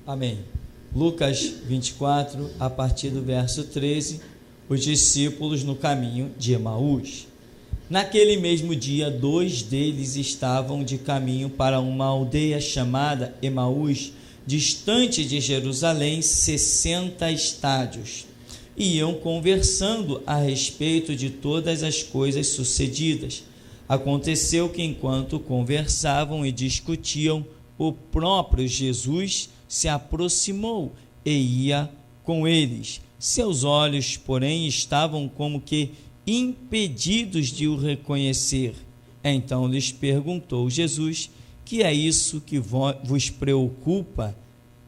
Amém. Lucas 24, a partir do verso 13, os discípulos no caminho de Emaús. Naquele mesmo dia, 2 deles estavam de caminho para uma aldeia chamada Emaús, distante de Jerusalém 60 estádios. Iam conversando a respeito de todas as coisas sucedidas. Aconteceu que, enquanto conversavam e discutiam, o próprio Jesus se aproximou e ia com eles. Seus olhos, porém, estavam como que impedidos de o reconhecer. Então lhes perguntou Jesus: que é isso que vos preocupa?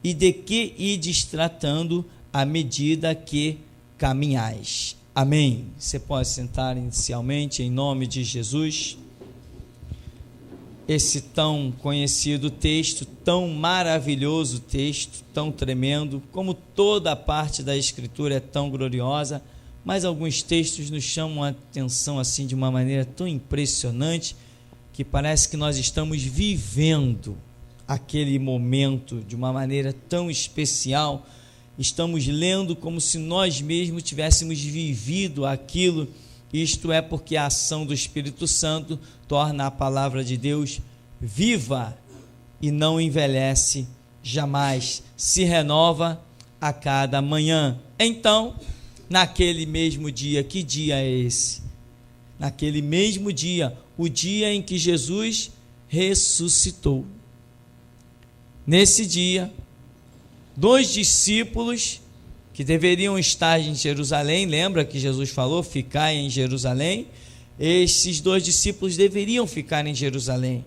E de que ides tratando à medida que caminhais? Amém. Você pode sentar inicialmente em nome de Jesus. Esse tão conhecido texto, tão maravilhoso texto, tão tremendo, como toda a parte da Escritura é tão gloriosa, mas alguns textos nos chamam a atenção assim de uma maneira tão impressionante, que parece que nós estamos vivendo aquele momento de uma maneira tão especial, estamos lendo como se nós mesmos tivéssemos vivido aquilo. Isto é porque a ação do Espírito Santo torna a palavra de Deus viva e não envelhece jamais, se renova a cada manhã. Então, naquele mesmo dia, que dia é esse? Naquele mesmo dia, o dia em que Jesus ressuscitou. Nesse dia, 2 discípulos que deveriam estar em Jerusalém, lembra que Jesus falou, ficai em Jerusalém? Esses 2 discípulos deveriam ficar em Jerusalém,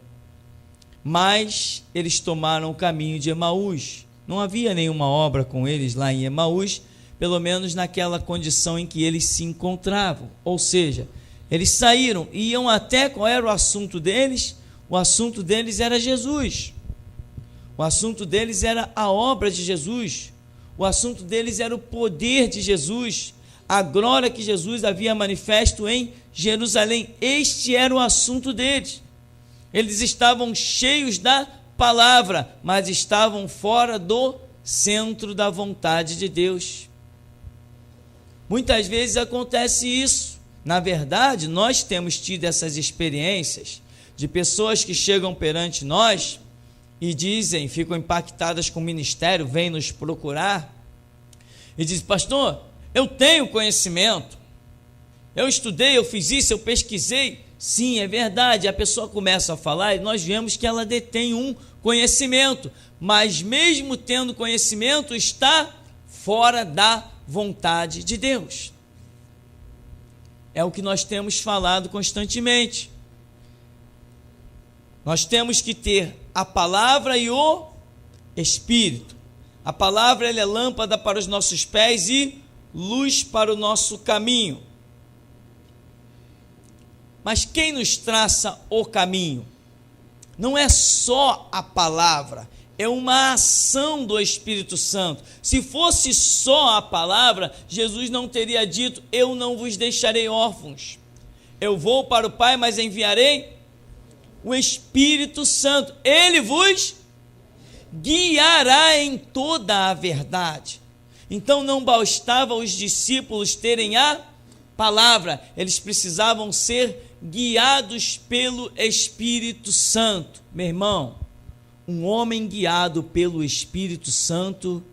mas eles tomaram o caminho de Emaús. Não havia nenhuma obra com eles lá em Emaús, pelo menos naquela condição em que eles se encontravam, ou seja, eles saíram, iam até, qual era o assunto deles? O assunto deles era Jesus, o assunto deles era a obra de Jesus, o assunto deles era o poder de Jesus, a glória que Jesus havia manifesto em Jerusalém. Este era o assunto deles. Eles estavam cheios da palavra, mas estavam fora do centro da vontade de Deus. Muitas vezes acontece isso. Na verdade, nós temos tido essas experiências de pessoas que chegam perante nós e dizem, ficam impactadas com o ministério, vêm nos procurar e dizem: pastor, eu tenho conhecimento, eu estudei, eu fiz isso, eu pesquisei. Sim, é verdade, a pessoa começa a falar e nós vemos que ela detém um conhecimento, mas mesmo tendo conhecimento, está fora da vontade de Deus. É o que nós temos falado constantemente. Nós temos que ter a palavra e o Espírito. A palavra, ela é lâmpada para os nossos pés e luz para o nosso caminho. Mas quem nos traça o caminho? Não é só a palavra, é uma ação do Espírito Santo. Se fosse só a palavra, Jesus não teria dito: eu não vos deixarei órfãos. Eu vou para o Pai, mas enviarei o Espírito Santo. Ele vos guiará em toda a verdade. Então não bastava os discípulos terem a palavra, eles precisavam ser guiados pelo Espírito Santo. Meu irmão, um homem guiado pelo Espírito Santo,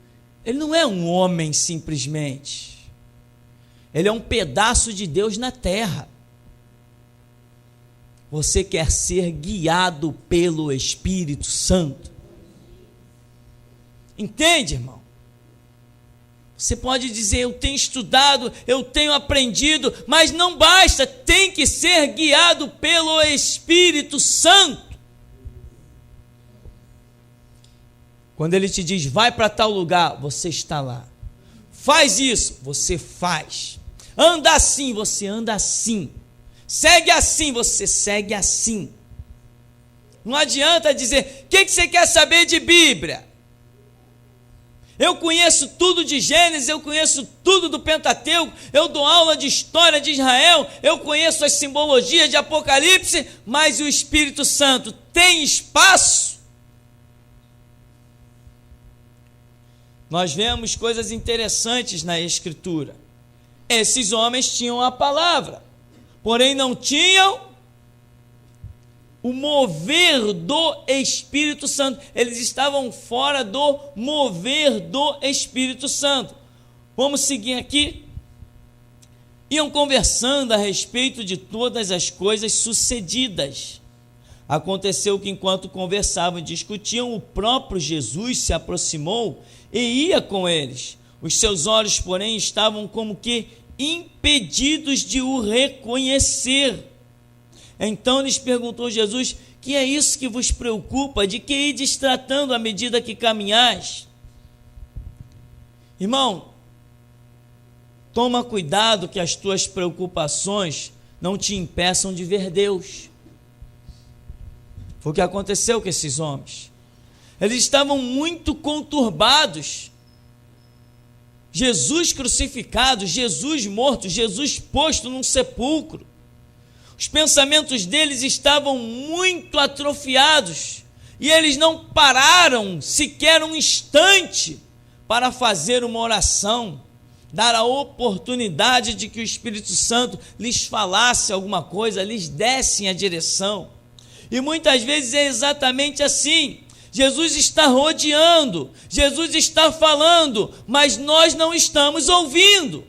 ele não é um homem simplesmente, ele é um pedaço de Deus na terra. Você quer ser guiado pelo Espírito Santo? Entende, irmão? Você pode dizer: eu tenho estudado, eu tenho aprendido, mas não basta, tem que ser guiado pelo Espírito Santo. Quando ele te diz: vai para tal lugar, você está lá. Faz isso, você faz. Anda assim, você anda assim. Segue assim, você segue assim. Não adianta dizer: o que você quer saber de Bíblia? Eu conheço tudo de Gênesis, eu conheço tudo do Pentateuco, eu dou aula de história de Israel, eu conheço as simbologias de Apocalipse, mas o Espírito Santo tem espaço? nós vemos coisas interessantes na Escritura. Esses homens tinham a palavra, porém não tinham o mover do Espírito Santo. Eles estavam fora do mover do Espírito Santo. Vamos seguir aqui. Iam conversando a respeito de todas as coisas sucedidas. Aconteceu que enquanto conversavam e discutiam, o próprio Jesus se aproximou e ia com eles. Os seus olhos, porém, estavam como que impedidos de o reconhecer. Então lhes perguntou Jesus: que é isso que vos preocupa? De que ides tratando à medida que caminhais? Irmão, toma cuidado que as tuas preocupações não te impeçam de ver Deus. Foi o que aconteceu com esses homens. Eles estavam muito conturbados. Jesus crucificado, Jesus morto, Jesus posto num sepulcro. Os pensamentos deles estavam muito atrofiados e eles não pararam sequer um instante para fazer uma oração, dar a oportunidade de que o Espírito Santo lhes falasse alguma coisa, lhes desse a direção. E muitas vezes é exatamente assim. Jesus está rodeando, Jesus está falando, mas nós não estamos ouvindo.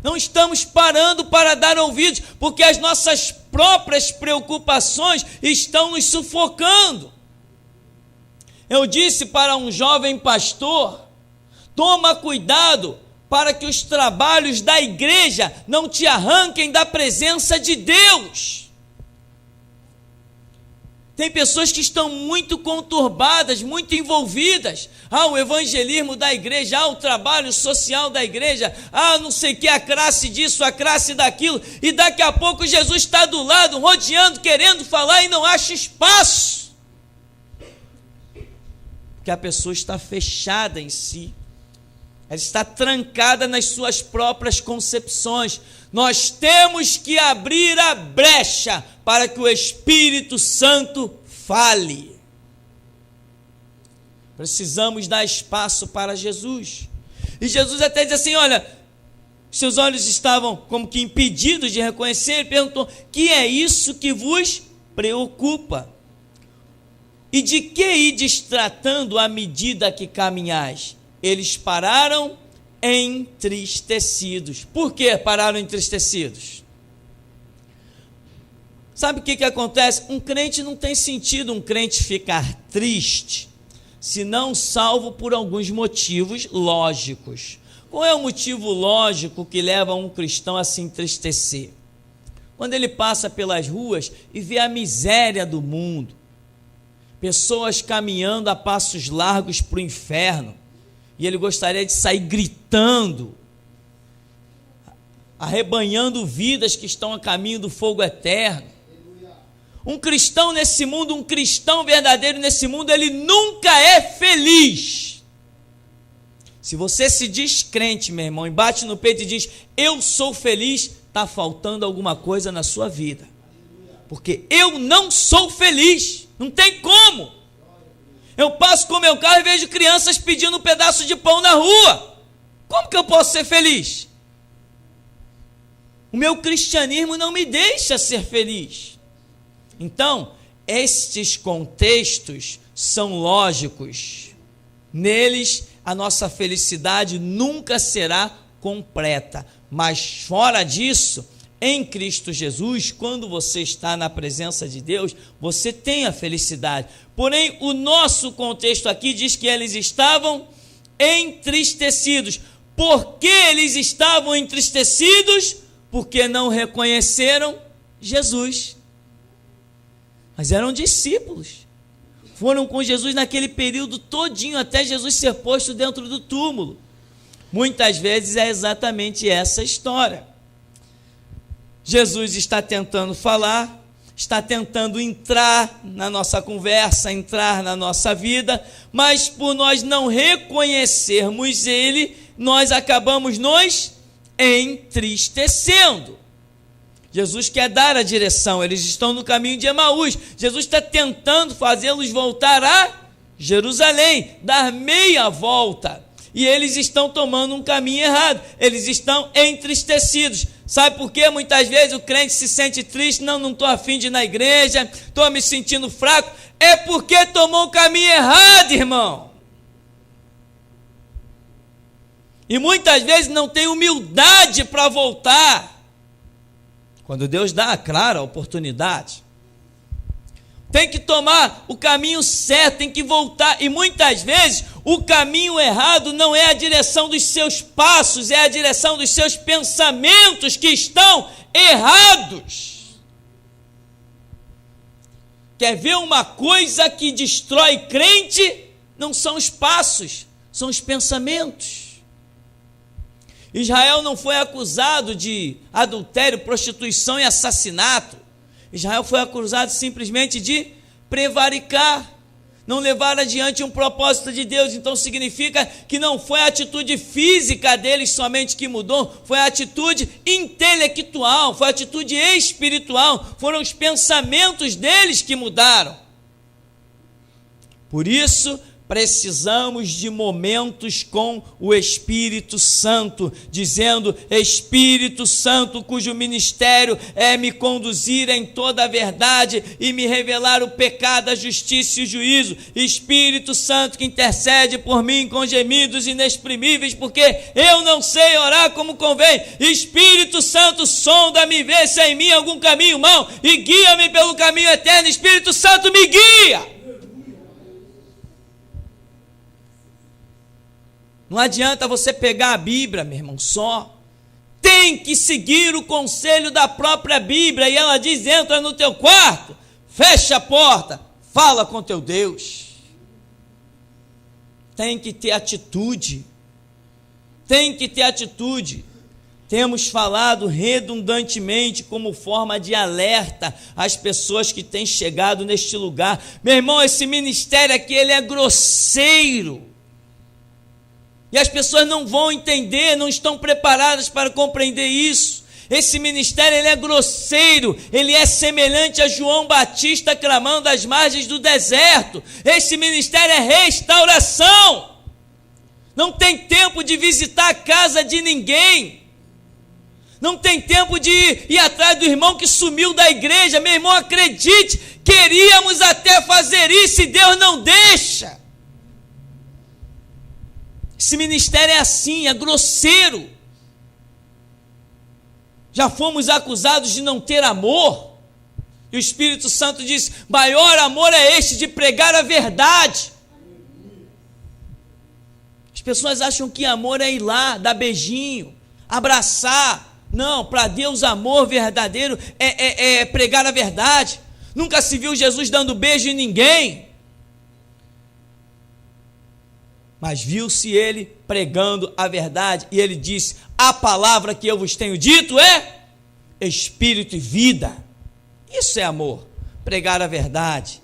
Não estamos parando para dar ouvidos, porque as nossas próprias preocupações estão nos sufocando. Eu disse para um jovem pastor: toma cuidado para que os trabalhos da igreja não te arranquem da presença de Deus. Tem pessoas que estão muito conturbadas, muito envolvidas. O evangelismo da igreja, o trabalho social da igreja, não sei o que, a classe disso, a classe daquilo. E daqui a pouco Jesus está do lado, rodeando, querendo falar e não acha espaço. Porque a pessoa está fechada em si. Ela está trancada nas suas próprias concepções. Nós temos que abrir a brecha para que o Espírito Santo fale. Precisamos dar espaço para Jesus. E Jesus até diz assim: olha, seus olhos estavam como que impedidos de reconhecer. Ele perguntou: que é isso que vos preocupa? E de que ides tratando à medida que caminhais? Eles pararam entristecidos. Por que pararam entristecidos? Sabe o que acontece? Um crente não tem sentido um crente ficar triste, se não salvo por alguns motivos lógicos. Qual é o motivo lógico que leva um cristão a se entristecer? Quando ele passa pelas ruas e vê a miséria do mundo, pessoas caminhando a passos largos para o inferno, e ele gostaria de sair gritando, arrebanhando vidas que estão a caminho do fogo eterno. Um cristão nesse mundo, um cristão verdadeiro nesse mundo, ele nunca é feliz. Se você se diz crente, meu irmão, e bate no peito e diz: eu sou feliz, está faltando alguma coisa na sua vida. Porque eu não sou feliz, não tem como. Eu passo com o meu carro e vejo crianças pedindo um pedaço de pão na rua. Como que eu posso ser feliz? O meu cristianismo não me deixa ser feliz. Então, estes contextos são lógicos. Neles, a nossa felicidade nunca será completa. Mas fora disso, em Cristo Jesus, quando você está na presença de Deus, você tem a felicidade. Porém, o nosso contexto aqui diz que eles estavam entristecidos. Por que eles estavam entristecidos? Porque não reconheceram Jesus. Mas eram discípulos. Foram com Jesus naquele período todinho, até Jesus ser posto dentro do túmulo. Muitas vezes é exatamente essa história. Jesus está tentando falar, está tentando entrar na nossa conversa, entrar na nossa vida, mas por nós não reconhecermos Ele, nós acabamos nos entristecendo. Jesus quer dar a direção, eles estão no caminho de Emaús. Jesus está tentando fazê-los voltar a Jerusalém, dar meia volta. e eles estão tomando um caminho errado, eles estão entristecidos. Sabe por quê? Muitas vezes o crente se sente triste, não estou a fim de ir na igreja, estou me sentindo fraco, é porque tomou o caminho errado, irmão. E muitas vezes não tem humildade para voltar, quando Deus dá, claro, a oportunidade. Tem que tomar o caminho certo, tem que voltar. E muitas vezes o caminho errado não é a direção dos seus passos, é a direção dos seus pensamentos que estão errados. Quer ver uma coisa que destrói crente? Não são os passos, são os pensamentos. Israel não foi acusado de adultério, prostituição e assassinato. Israel foi acusado simplesmente de prevaricar, não levar adiante um propósito de Deus. Então significa que não foi a atitude física deles somente que mudou, foi a atitude intelectual, foi a atitude espiritual, foram os pensamentos deles que mudaram. Por isso, precisamos de momentos com o Espírito Santo, dizendo: Espírito Santo, cujo ministério é me conduzir em toda a verdade e me revelar o pecado, a justiça e o juízo. Espírito Santo, que intercede por mim com gemidos inexprimíveis, porque eu não sei orar como convém. Espírito Santo, sonda-me, vê se há em mim algum caminho mau e guia-me pelo caminho eterno. Espírito Santo, me guia. Não adianta você pegar a Bíblia, meu irmão, só. Tem que seguir o conselho da própria Bíblia. E ela diz: entra no teu quarto, fecha a porta, fala com teu Deus. Tem que ter atitude. Tem que ter atitude. Temos falado redundantemente como forma de alerta às pessoas que têm chegado neste lugar. Meu irmão, esse ministério aqui, ele é grosseiro. E as pessoas não vão entender, não estão preparadas para compreender isso. Esse ministério, ele é grosseiro, ele é semelhante a João Batista clamando às margens do deserto. Esse ministério é restauração. Não tem tempo de visitar a casa de ninguém. Não tem tempo de ir atrás do irmão que sumiu da igreja. Meu irmão, acredite, queríamos até fazer isso e Deus não deixa. Esse ministério é assim, é grosseiro. Já fomos acusados de não ter amor. E o Espírito Santo diz: maior amor é este, de pregar a verdade. As pessoas acham que amor é ir lá, dar beijinho, abraçar. Não, para Deus amor verdadeiro é pregar a verdade. Nunca se viu Jesus dando beijo em ninguém. Mas viu-se ele pregando a verdade, e ele disse: a palavra que eu vos tenho dito é espírito e vida. Isso é amor, pregar a verdade,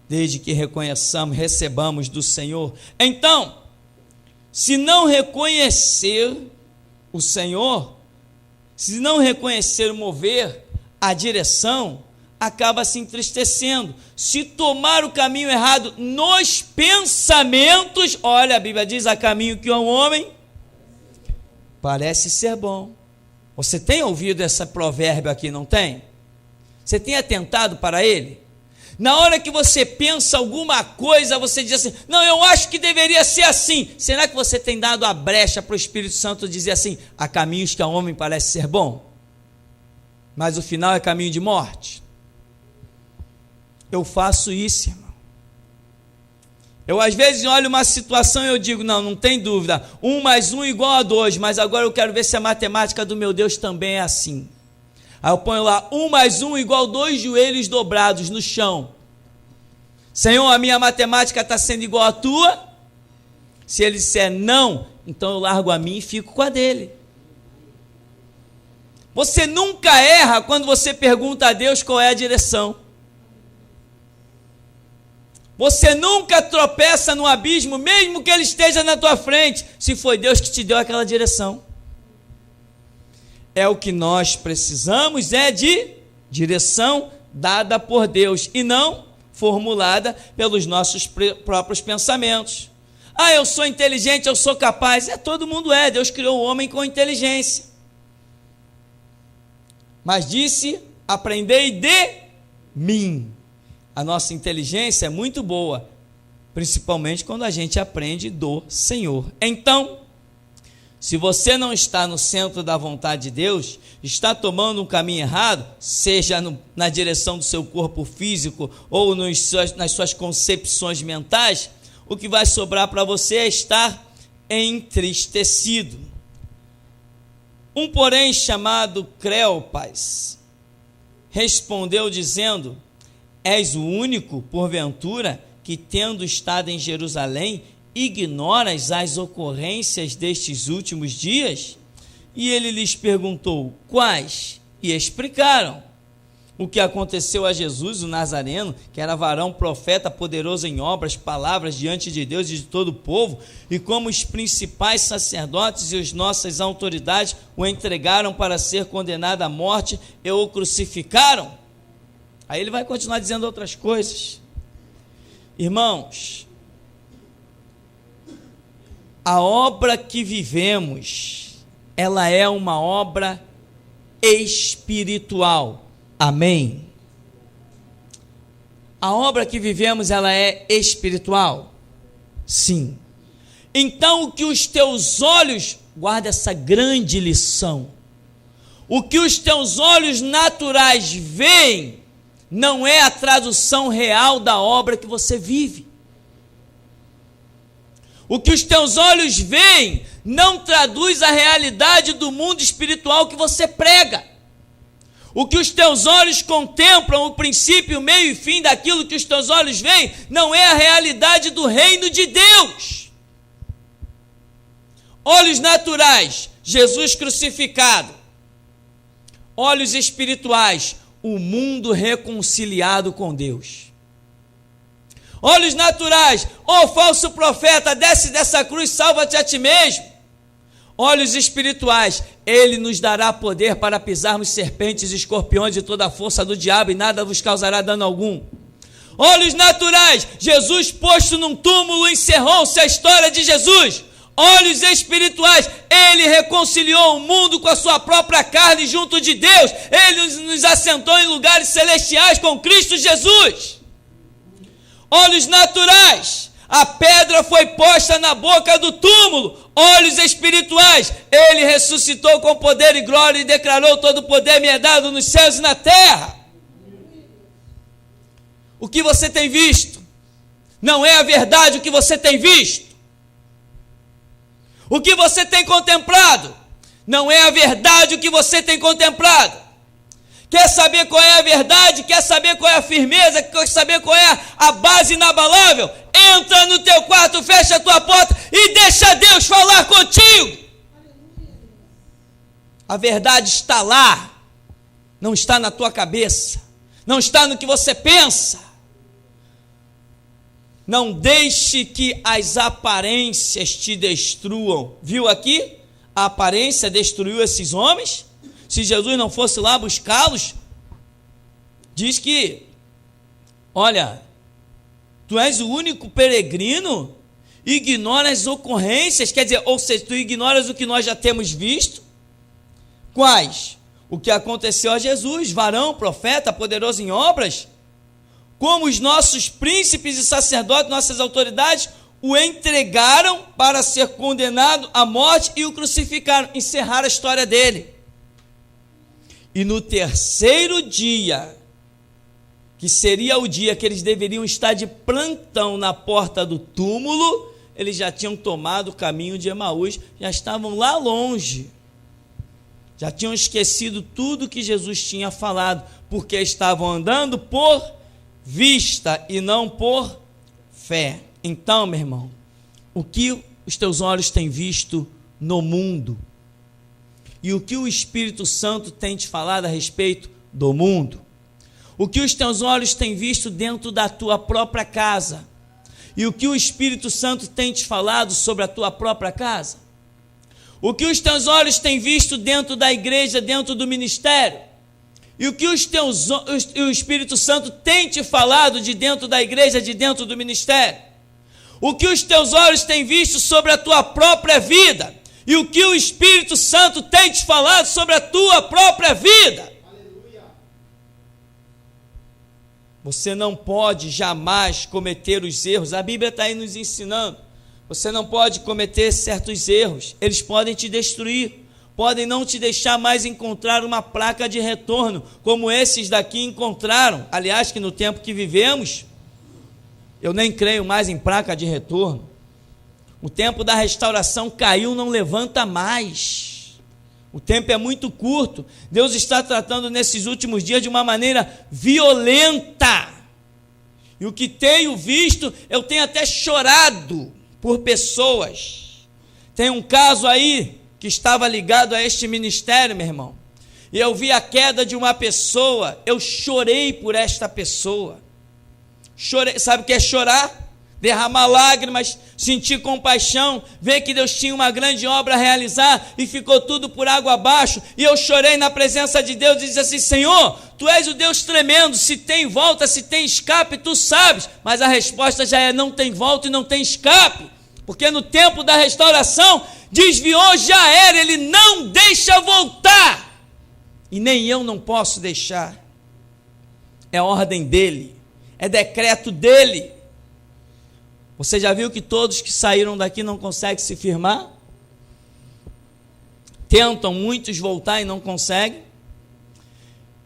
desde que reconheçamos, recebamos do Senhor. Então, se não reconhecer o Senhor, se não reconhecer o mover, a direção, acaba se entristecendo. Se tomar o caminho errado nos pensamentos, olha, a Bíblia diz: há caminho que ao homem parece ser bom. Você tem ouvido esse provérbio aqui, não tem? Você tem atentado para ele? Na hora que você pensa alguma coisa, você diz assim: não, eu acho que deveria ser assim. Será que você tem dado a brecha para o Espírito Santo dizer assim: há caminhos que ao homem parece ser bom, mas o final é caminho de morte? Eu faço isso, irmão. Eu às vezes olho uma situação e eu digo: não tem dúvida, 1 mais 1 igual a 2, mas agora eu quero ver se a matemática do meu Deus também é assim. Aí eu ponho lá: 1 mais 1 igual 2 joelhos dobrados no chão. Senhor, a minha matemática está sendo igual à tua? Se ele disser não, então eu largo a minha e fico com a dele. Você nunca erra quando você pergunta a Deus qual é a direção. Você nunca tropeça no abismo, mesmo que ele esteja na tua frente, se foi Deus que te deu aquela direção. É o que nós precisamos, é de direção dada por Deus e não formulada pelos nossos próprios pensamentos. Ah, eu sou inteligente, eu sou capaz. Todo mundo é. Deus criou o homem com inteligência. Mas disse: aprendei de mim. A nossa inteligência é muito boa, principalmente quando a gente aprende do Senhor. Então, se você não está no centro da vontade de Deus, está tomando um caminho errado, seja na direção do seu corpo físico ou nas suas concepções mentais, o que vai sobrar para você é estar entristecido. Um, porém, chamado Cleopas, respondeu dizendo: és o único, porventura, que, tendo estado em Jerusalém, ignoras as ocorrências destes últimos dias? E ele lhes perguntou: quais? E explicaram o que aconteceu a Jesus, o Nazareno, que era varão, profeta, poderoso em obras, palavras diante de Deus e de todo o povo, e como os principais sacerdotes e as nossas autoridades o entregaram para ser condenado à morte e o crucificaram. Aí ele vai continuar dizendo outras coisas. Irmãos, a obra que vivemos, ela é uma obra espiritual. Amém? A obra que vivemos, ela é espiritual? Sim. Então, o que os teus olhos, guarda essa grande lição, o que os teus olhos naturais veem, não é a tradução real da obra que você vive. O que os teus olhos veem não traduz a realidade do mundo espiritual que você prega. O que os teus olhos contemplam, o princípio, o meio e fim daquilo que os teus olhos veem, não é a realidade do reino de Deus. Olhos naturais, Jesus crucificado. Olhos espirituais, o mundo reconciliado com Deus. Olhos naturais, falso profeta, desce dessa cruz, salva-te a ti mesmo. Olhos espirituais, ele nos dará poder para pisarmos serpentes e escorpiões e toda a força do diabo, e nada vos causará dano algum. Olhos naturais, Jesus posto num túmulo, encerrou-se a história de Jesus. Olhos espirituais, ele reconciliou o mundo com a sua própria carne junto de Deus. Ele nos assentou em lugares celestiais com Cristo Jesus. Olhos naturais, a pedra foi posta na boca do túmulo. Olhos espirituais, ele ressuscitou com poder e glória e declarou: todo o poder me é dado nos céus e na terra. O que você tem visto não é a verdade o que você tem visto. O que você tem contemplado não é a verdade o que você tem contemplado. Quer saber qual é a verdade? Quer saber qual é a firmeza? Quer saber qual é a base inabalável? Entra no teu quarto, fecha a tua porta e deixa Deus falar contigo. A verdade está lá, não está na tua cabeça, não está no que você pensa. Não deixe que as aparências te destruam. Viu aqui? A aparência destruiu esses homens. Se Jesus não fosse lá buscá-los, diz que, olha, tu és o único peregrino, ignora as ocorrências, quer dizer, ou seja, tu ignoras o que nós já temos visto. Quais? O que aconteceu a Jesus, varão, profeta, poderoso em obras, como os nossos príncipes e sacerdotes, nossas autoridades, o entregaram para ser condenado à morte e o crucificaram, encerraram a história dele. E no terceiro dia, que seria o dia que eles deveriam estar de plantão na porta do túmulo, eles já tinham tomado o caminho de Emaús, já estavam lá longe, já tinham esquecido tudo que Jesus tinha falado, porque estavam andando por vista e não por fé. Então, meu irmão, o que os teus olhos têm visto no mundo? E o que o Espírito Santo tem te falado a respeito do mundo? O que os teus olhos têm visto dentro da tua própria casa? E o que o Espírito Santo tem te falado sobre a tua própria casa? O que os teus olhos têm visto dentro da igreja, dentro do ministério? E o que o Espírito Santo tem te falado de dentro da igreja, de dentro do ministério? o que os teus olhos têm visto sobre a tua própria vida e o que o Espírito Santo tem te falado sobre a tua própria vida. Você não pode jamais cometer os erros. A Bíblia está aí nos ensinando. Você não pode cometer certos erros. Eles podem te destruir. Podem não te deixar mais encontrar uma placa de retorno, como esses daqui encontraram. Aliás, que no tempo que vivemos, eu nem creio mais em placa de retorno. O tempo da restauração caiu, não levanta mais. O tempo é muito curto. Deus está tratando nesses últimos dias de uma maneira violenta. E o que tenho visto, eu tenho até chorado por pessoas. Tem um caso aí que estava ligado a este ministério, meu irmão. E eu vi a queda de uma pessoa, eu chorei por esta pessoa. Chorei, sabe o que é chorar? Derramar lágrimas, sentir compaixão, ver que Deus tinha uma grande obra a realizar e ficou tudo por água abaixo, e eu chorei na presença de Deus e disse assim: Senhor, Tu és o Deus tremendo, se tem volta, se tem escape, Tu sabes. Mas a resposta já é: não tem volta e não tem escape, porque no tempo da restauração, desviou, já era, Ele não deixa voltar, e nem eu não posso deixar. É ordem dEle, é decreto dEle. Você já viu que todos que saíram daqui não conseguem se firmar? Tentam muitos voltar e não conseguem.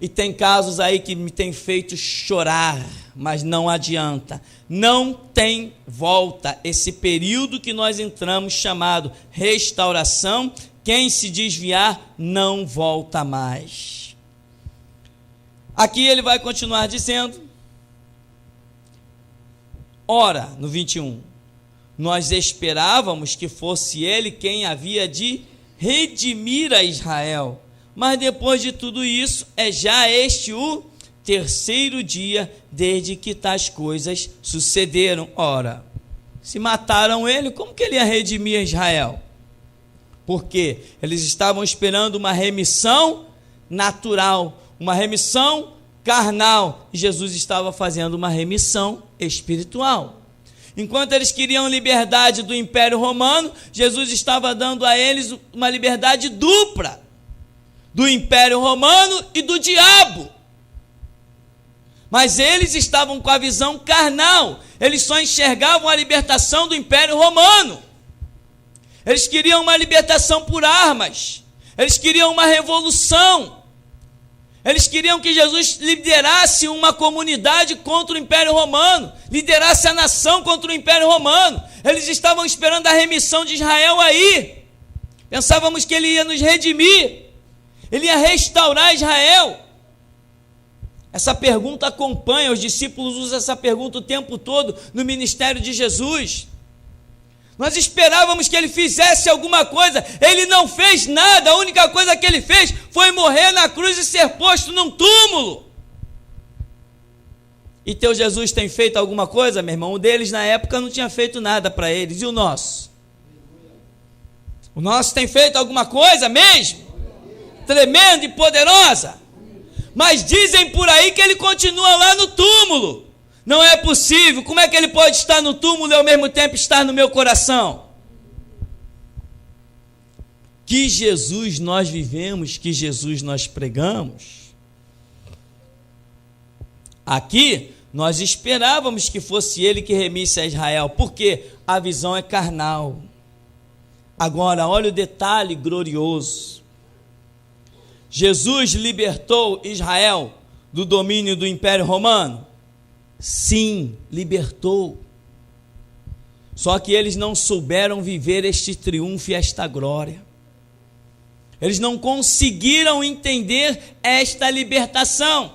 E tem casos aí que me tem feito chorar, mas não adianta. Não tem volta. Esse período que nós entramos, chamado restauração, quem se desviar não volta mais. Aqui ele vai continuar dizendo: ora, no 21, nós esperávamos que fosse ele quem havia de redimir a Israel, mas depois de tudo isso, é já este o terceiro dia desde que tais coisas sucederam. Ora, se mataram ele, como que ele ia redimir a Israel? Porque eles estavam esperando uma remissão natural, uma remissão carnal, e Jesus estava fazendo uma remissão espiritual. Enquanto eles queriam liberdade do Império Romano, Jesus estava dando a eles uma liberdade dupla, do Império Romano e do diabo. Mas eles estavam com a visão carnal, eles só enxergavam a libertação do Império Romano. Eles queriam uma libertação por armas, eles queriam uma revolução. Eles queriam que Jesus liderasse uma comunidade contra o Império Romano, liderasse a nação contra o Império Romano. Eles estavam esperando a remissão de Israel aí. Pensávamos que ele ia nos redimir, ele ia restaurar Israel. Essa pergunta acompanha, os discípulos usam essa pergunta o tempo todo no ministério de Jesus. Nós esperávamos que ele fizesse alguma coisa, ele não fez nada, a única coisa que ele fez foi morrer na cruz e ser posto num túmulo. E teu Jesus tem feito alguma coisa, meu irmão? O deles na época não tinha feito nada para eles, e o nosso? O nosso tem feito alguma coisa mesmo? Tremenda e poderosa. Mas dizem por aí que ele continua lá no túmulo. Não é possível. Como é que ele pode estar no túmulo e ao mesmo tempo estar no meu coração? Que Jesus nós vivemos, que Jesus nós pregamos. Aqui nós esperávamos que fosse ele que remisse a Israel, porque a visão é carnal. Agora, olha o detalhe glorioso. Jesus libertou Israel do domínio do Império Romano? Sim, libertou. Só que eles não souberam viver este triunfo e esta glória. Eles não conseguiram entender esta libertação.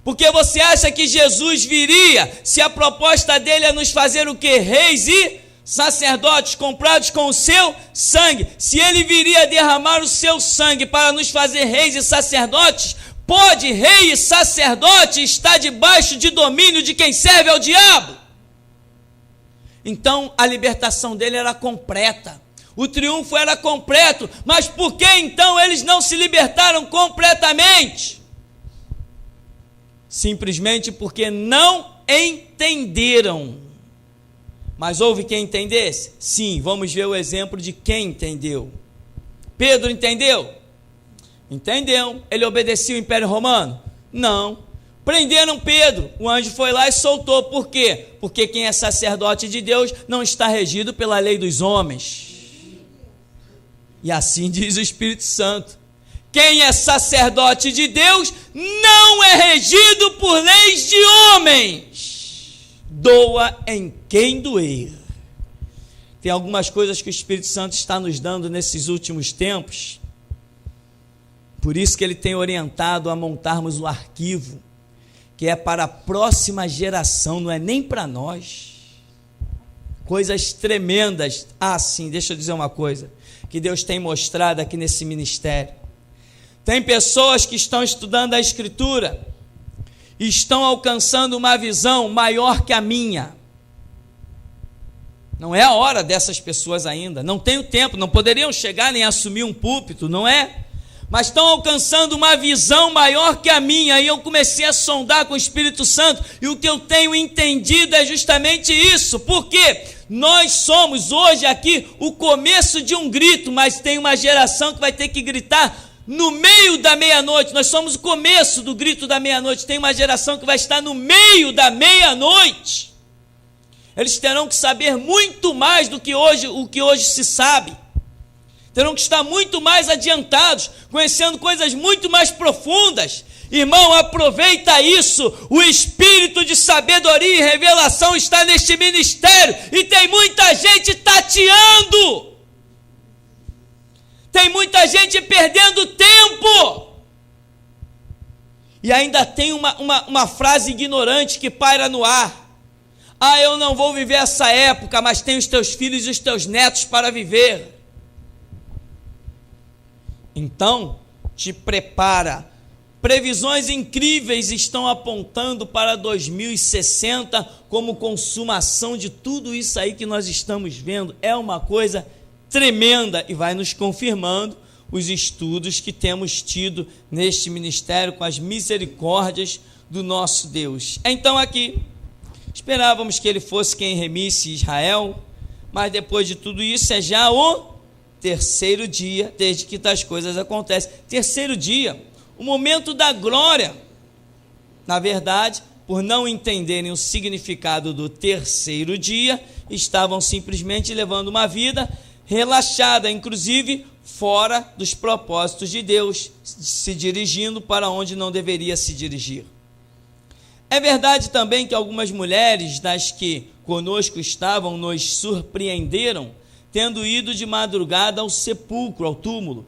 Porque você acha que Jesus viria se a proposta dele é nos fazer o quê? Reis e sacerdotes comprados com o seu sangue. Se ele viria derramar o seu sangue para nos fazer reis e sacerdotes, pode rei e sacerdote estar debaixo de domínio de quem serve ao diabo? Então a libertação dele era completa, o triunfo era completo. Mas por que então eles não se libertaram completamente? Simplesmente porque não entenderam. Mas houve quem entendesse? Sim, vamos ver o exemplo de quem entendeu. Pedro entendeu? Entendeu. Ele obedeceu o Império Romano? Não. Prenderam Pedro, o anjo foi lá e soltou. Por quê? Porque quem é sacerdote de Deus não está regido pela lei dos homens. E assim diz o Espírito Santo. Quem é sacerdote de Deus não é regido por leis de homens. Doa em quem doer. Tem algumas coisas que o Espírito Santo está nos dando nesses últimos tempos. Por isso que ele tem orientado a montarmos o arquivo, que é para a próxima geração, não é nem para nós. Coisas tremendas. Ah, sim, deixa eu dizer uma coisa, que Deus tem mostrado aqui nesse ministério. Tem pessoas que estão estudando a Escritura, e estão alcançando uma visão maior que a minha. Não é a hora dessas pessoas ainda, não tenho tempo, não poderiam chegar nem assumir um púlpito, não é? Mas estão alcançando uma visão maior que a minha, e eu comecei a sondar com o Espírito Santo, e o que eu tenho entendido é justamente isso, porque nós somos hoje aqui o começo de um grito, mas tem uma geração que vai ter que gritar no meio da meia-noite. Nós somos o começo do grito da meia-noite, tem uma geração que vai estar no meio da meia-noite. Eles terão que saber muito mais do que hoje, o que hoje se sabe. Terão que estar muito mais adiantados, conhecendo coisas muito mais profundas. Irmão, aproveita isso. O espírito de sabedoria e revelação está neste ministério, e tem muita gente tateando. Tem muita gente perdendo tempo. E ainda tem uma frase ignorante que paira no ar. Ah, eu não vou viver essa época, mas tem os teus filhos e os teus netos para viver. Então, te prepara. Previsões incríveis estão apontando para 2060 como consumação de tudo isso aí que nós estamos vendo. É uma coisa tremenda, e vai nos confirmando os estudos que temos tido neste ministério com as misericórdias do nosso Deus. Então aqui, esperávamos que ele fosse quem remisse Israel, mas depois de tudo isso é já o terceiro dia desde que tais coisas acontecem. Terceiro dia, o momento da glória. Na verdade, por não entenderem o significado do terceiro dia, estavam simplesmente levando uma vida relaxada, inclusive fora dos propósitos de Deus, se dirigindo para onde não deveria se dirigir. É verdade também que algumas mulheres das que conosco estavam nos surpreenderam, tendo ido de madrugada ao sepulcro, ao túmulo,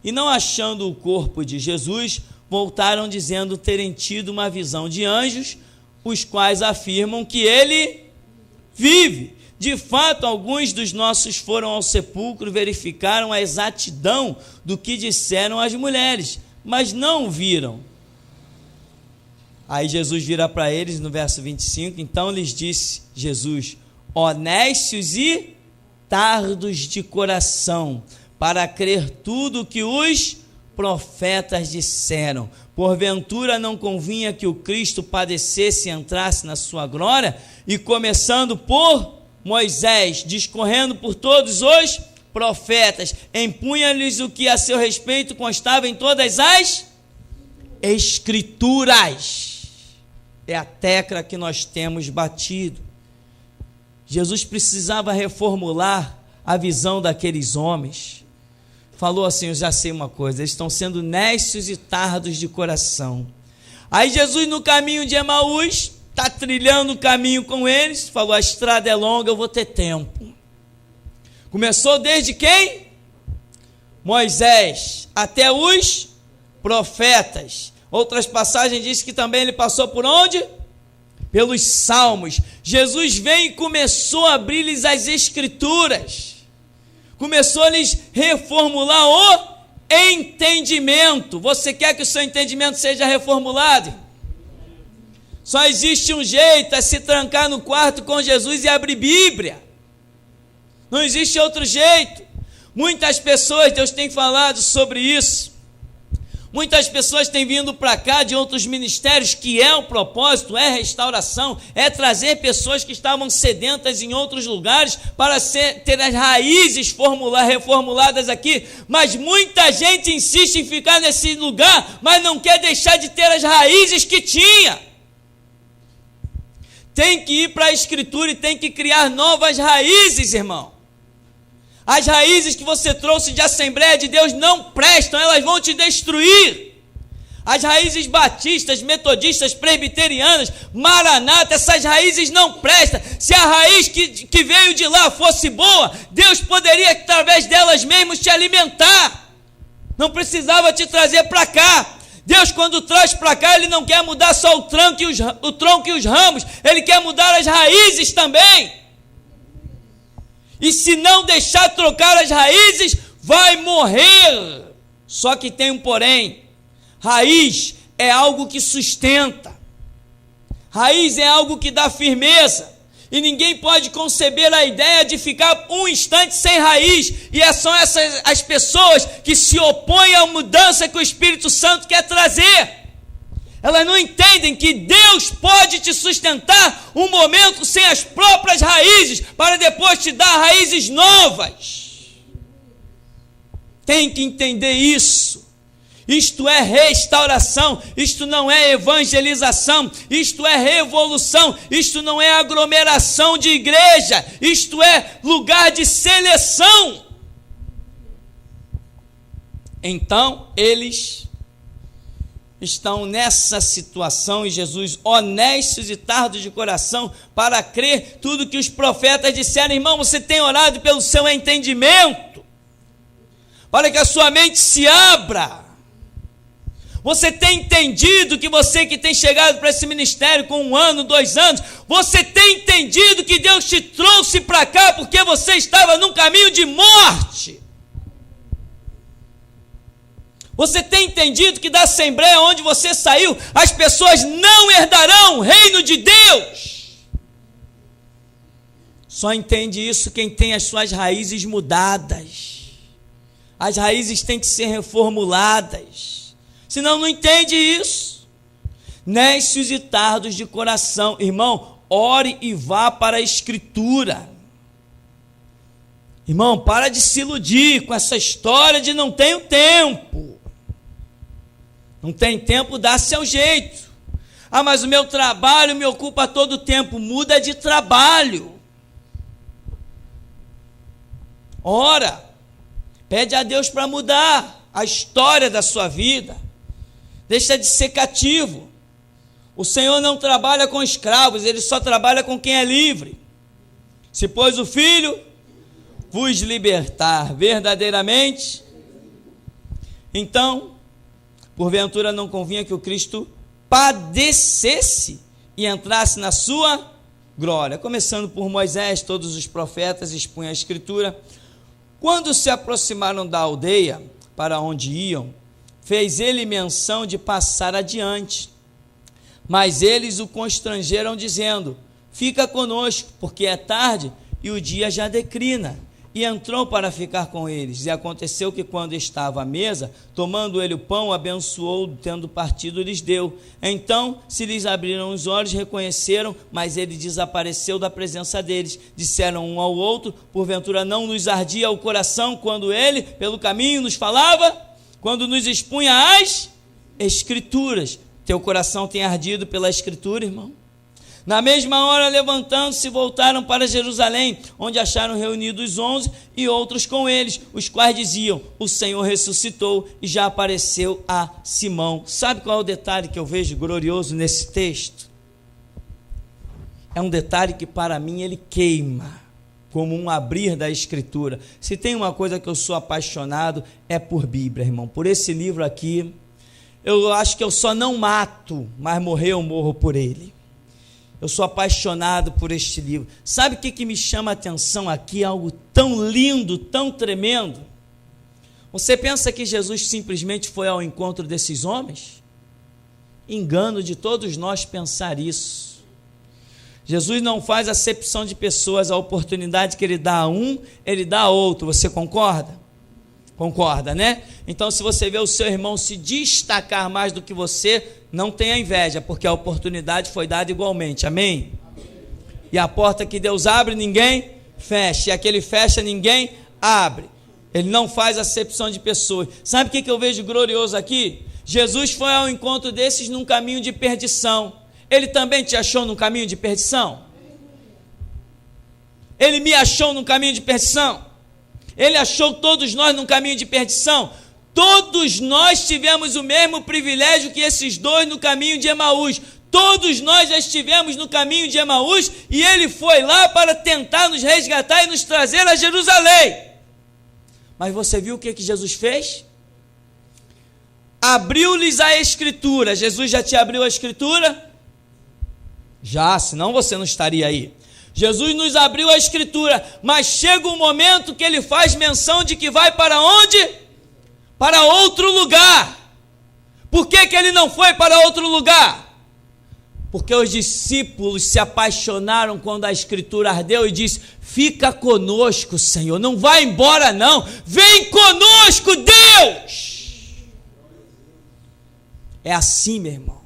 e não achando o corpo de Jesus, voltaram dizendo terem tido uma visão de anjos, os quais afirmam que ele vive. De fato, alguns dos nossos foram ao sepulcro, verificaram a exatidão do que disseram as mulheres, mas não o viram. Aí Jesus vira para eles no verso 25, então lhes disse Jesus: honestos e tardos de coração, para crer tudo o que os profetas disseram. Porventura não convinha que o Cristo padecesse e entrasse na sua glória? E começando por Moisés, discorrendo por todos os profetas, empunha-lhes o que a seu respeito constava em todas as Escrituras. É a tecla que nós temos batido. Jesus precisava reformular a visão daqueles homens. Falou assim: eu já sei uma coisa, eles estão sendo necios e tardos de coração. Aí Jesus, no caminho de Emaús, está trilhando o caminho com eles, falou: a estrada é longa, eu vou ter tempo. Começou desde quem? Moisés, até os profetas. Outras passagens dizem que também ele passou por onde? Pelos salmos. Jesus veio e começou a abrir-lhes as Escrituras. Começou a lhes reformular o entendimento. Você quer que o seu entendimento seja reformulado? Só existe um jeito, é se trancar no quarto com Jesus e abrir Bíblia. Não existe outro jeito. Muitas pessoas, Deus tem falado sobre isso. Muitas pessoas têm vindo para cá de outros ministérios, que é o propósito, é restauração, é trazer pessoas que estavam sedentas em outros lugares para ter as raízes reformuladas aqui, mas muita gente insiste em ficar nesse lugar, mas não quer deixar de ter as raízes que tinha. Tem que ir para a Escritura e tem que criar novas raízes, irmão. As raízes que você trouxe de Assembleia de Deus não prestam, elas vão te destruir. As raízes batistas, metodistas, presbiterianas, maranata, essas raízes não prestam. Se a raiz que veio de lá fosse boa, Deus poderia, através delas mesmos, te alimentar. Não precisava te trazer para cá. Deus, quando traz para cá, Ele não quer mudar só o tronco e os ramos, Ele quer mudar as raízes também. E se não deixar trocar as raízes, vai morrer. Só que tem um porém. Raiz é algo que sustenta. Raiz é algo que dá firmeza. E ninguém pode conceber a ideia de ficar um instante sem raiz. E são essas as pessoas que se opõem à mudança que o Espírito Santo quer trazer. Elas não entendem que Deus pode te sustentar um momento sem as próprias raízes, para depois te dar raízes novas. Tem que entender isso. Isto é restauração, isto não é evangelização, isto é revolução, isto não é aglomeração de igreja, isto é lugar de seleção. Então, eles estão nessa situação, e Jesus, honestos e tardos de coração, para crer tudo que os profetas disseram. Irmão, você tem orado pelo seu entendimento, para que a sua mente se abra. Você tem entendido que você que tem chegado para esse ministério com 1 ano, 2 anos, você tem entendido que Deus te trouxe para cá porque você estava num caminho de morte. Você tem entendido que da Assembleia onde você saiu, as pessoas não herdarão o reino de Deus. Só entende isso quem tem as suas raízes mudadas. As raízes têm que ser reformuladas. Senão não entende isso. Nécios e tardos de coração. Irmão, ore e vá para a Escritura. Irmão, para de se iludir com essa história de não tenho tempo. Não tem tempo, dá seu jeito. Ah, mas o meu trabalho me ocupa todo o tempo. Muda de trabalho. Ora, pede a Deus para mudar a história da sua vida. Deixa de ser cativo. O Senhor não trabalha com escravos, Ele só trabalha com quem é livre. Se pois o Filho vos libertar verdadeiramente, então, porventura não convinha que o Cristo padecesse e entrasse na sua glória. Começando por Moisés, todos os profetas expunham a Escritura. Quando se aproximaram da aldeia para onde iam, fez ele menção de passar adiante. Mas eles o constrangeram, dizendo: fica conosco, porque é tarde e o dia já declina. E entrou para ficar com eles. E aconteceu que, quando estava à mesa, tomando ele o pão, abençoou, tendo partido, lhes deu. Então se lhes abriram os olhos, reconheceram, mas ele desapareceu da presença deles. Disseram um ao outro: porventura não nos ardia o coração quando ele, pelo caminho, nos falava? Quando nos expunha as Escrituras? Teu coração tem ardido pela Escritura, irmão? Na mesma hora, levantando-se, voltaram para Jerusalém, onde acharam reunidos 11 e outros com eles, os quais diziam: o Senhor ressuscitou e já apareceu a Simão. Sabe qual é o detalhe que eu vejo glorioso nesse texto? É um detalhe que para mim ele queima, como um abrir da Escritura. Se tem uma coisa que eu sou apaixonado, é por Bíblia, irmão. Por esse livro aqui, eu acho que eu só não mato, mas morrer eu morro por ele. Eu sou apaixonado por este livro. Sabe o que me chama a atenção aqui? Algo tão lindo, tão tremendo. Você pensa que Jesus simplesmente foi ao encontro desses homens? Engano de todos nós pensar isso. Jesus não faz acepção de pessoas. A oportunidade que ele dá a um, ele dá a outro. Você concorda? Concorda, né? Então, se você vê o seu irmão se destacar mais do que você, não tenha inveja, porque a oportunidade foi dada igualmente. Amém? E a porta que Deus abre, ninguém fecha. E a que Ele fecha, ninguém abre. Ele não faz acepção de pessoas. Sabe o que eu vejo glorioso aqui? Jesus foi ao encontro desses num caminho de perdição. Ele também te achou num caminho de perdição? Ele me achou num caminho de perdição? Ele achou todos nós num caminho de perdição? Todos nós tivemos o mesmo privilégio que esses dois no caminho de Emaús. Todos nós já estivemos no caminho de Emaús e ele foi lá para tentar nos resgatar e nos trazer a Jerusalém. Mas você viu o que Jesus fez? Abriu-lhes a Escritura. Jesus já te abriu a Escritura? Já, senão você não estaria aí. Jesus nos abriu a Escritura, mas chega um momento que ele faz menção de que vai para onde? Para outro lugar. Por que ele não foi para outro lugar? Porque os discípulos se apaixonaram quando a Escritura ardeu e disse: fica conosco, Senhor, não vai embora não, vem conosco, Deus. É assim, meu irmão.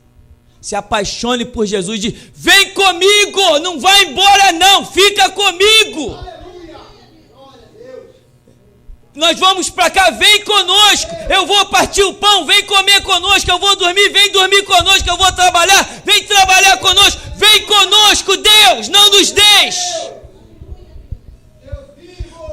Se apaixone por Jesus, diz: vem comigo, não vai embora não, fica comigo. Nós vamos para cá, vem conosco, eu vou partir o pão, vem comer conosco, eu vou dormir, vem dormir conosco, eu vou trabalhar, vem trabalhar conosco, vem conosco, Deus, não nos deixe.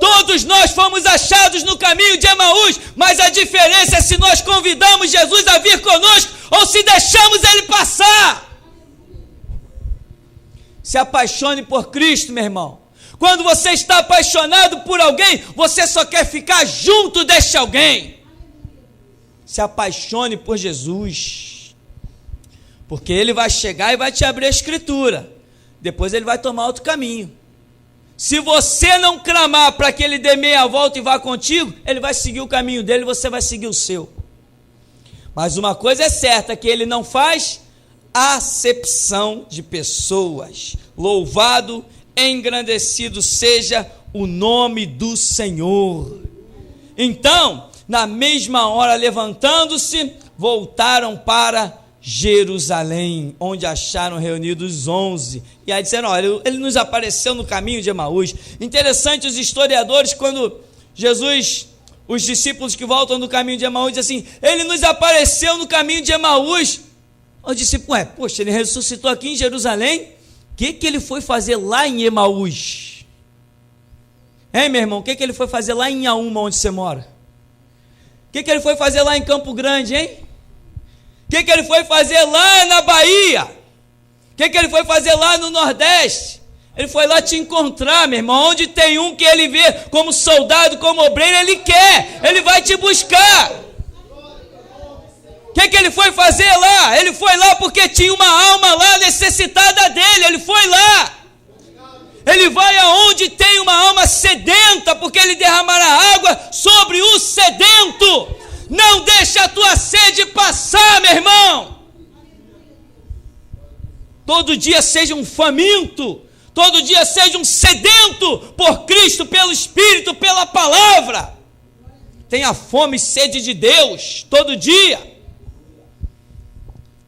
Todos nós fomos achados no caminho de Emaús, mas a diferença é se nós convidamos Jesus a vir conosco ou se deixamos ele passar. Se apaixone por Cristo, meu irmão. Quando você está apaixonado por alguém, você só quer ficar junto deste alguém. Se apaixone por Jesus, porque ele vai chegar e vai te abrir a Escritura. Depois ele vai tomar outro caminho. Se você não clamar para que ele dê meia volta e vá contigo, ele vai seguir o caminho dele e você vai seguir o seu. Mas uma coisa é certa, que ele não faz acepção de pessoas. Louvado, engrandecido seja o nome do Senhor. Então, na mesma hora, levantando-se, voltaram para Jerusalém, onde acharam reunidos os 11. E aí disseram: olha, ele nos apareceu no caminho de Emaús. Interessante, os historiadores, quando Jesus, os discípulos que voltam do caminho de Emaús, dizem assim: ele nos apareceu no caminho de Emaús. O discípulo: poxa, ele ressuscitou aqui em Jerusalém, o que ele foi fazer lá em Emaús? Hein, meu irmão, o que ele foi fazer lá em Inhaúma, onde você mora? O que ele foi fazer lá em Campo Grande, hein? O que ele foi fazer lá na Bahia? O que ele foi fazer lá no Nordeste? Ele foi lá te encontrar, meu irmão. Onde tem um que ele vê como soldado, como obreiro, ele quer, ele vai te buscar. O que ele foi fazer lá? Ele foi lá porque tinha uma alma lá necessitada dele, ele foi lá. Ele vai aonde tem uma alma sedenta, porque ele derramará água sobre o sedento. Não deixa a tua sede passar, meu irmão. Todo dia seja um faminto, todo dia seja um sedento por Cristo, pelo Espírito, pela palavra. Tenha fome e sede de Deus, todo dia.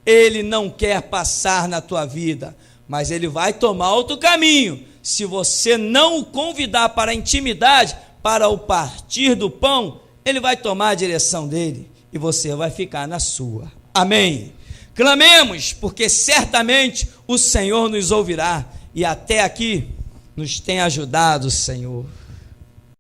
Ele não quer passar na tua vida, mas ele vai tomar outro caminho. Se você não o convidar para a intimidade, para o partir do pão, ele vai tomar a direção dele e você vai ficar na sua. Amém. Clamemos, porque certamente o Senhor nos ouvirá, e até aqui nos tem ajudado o Senhor.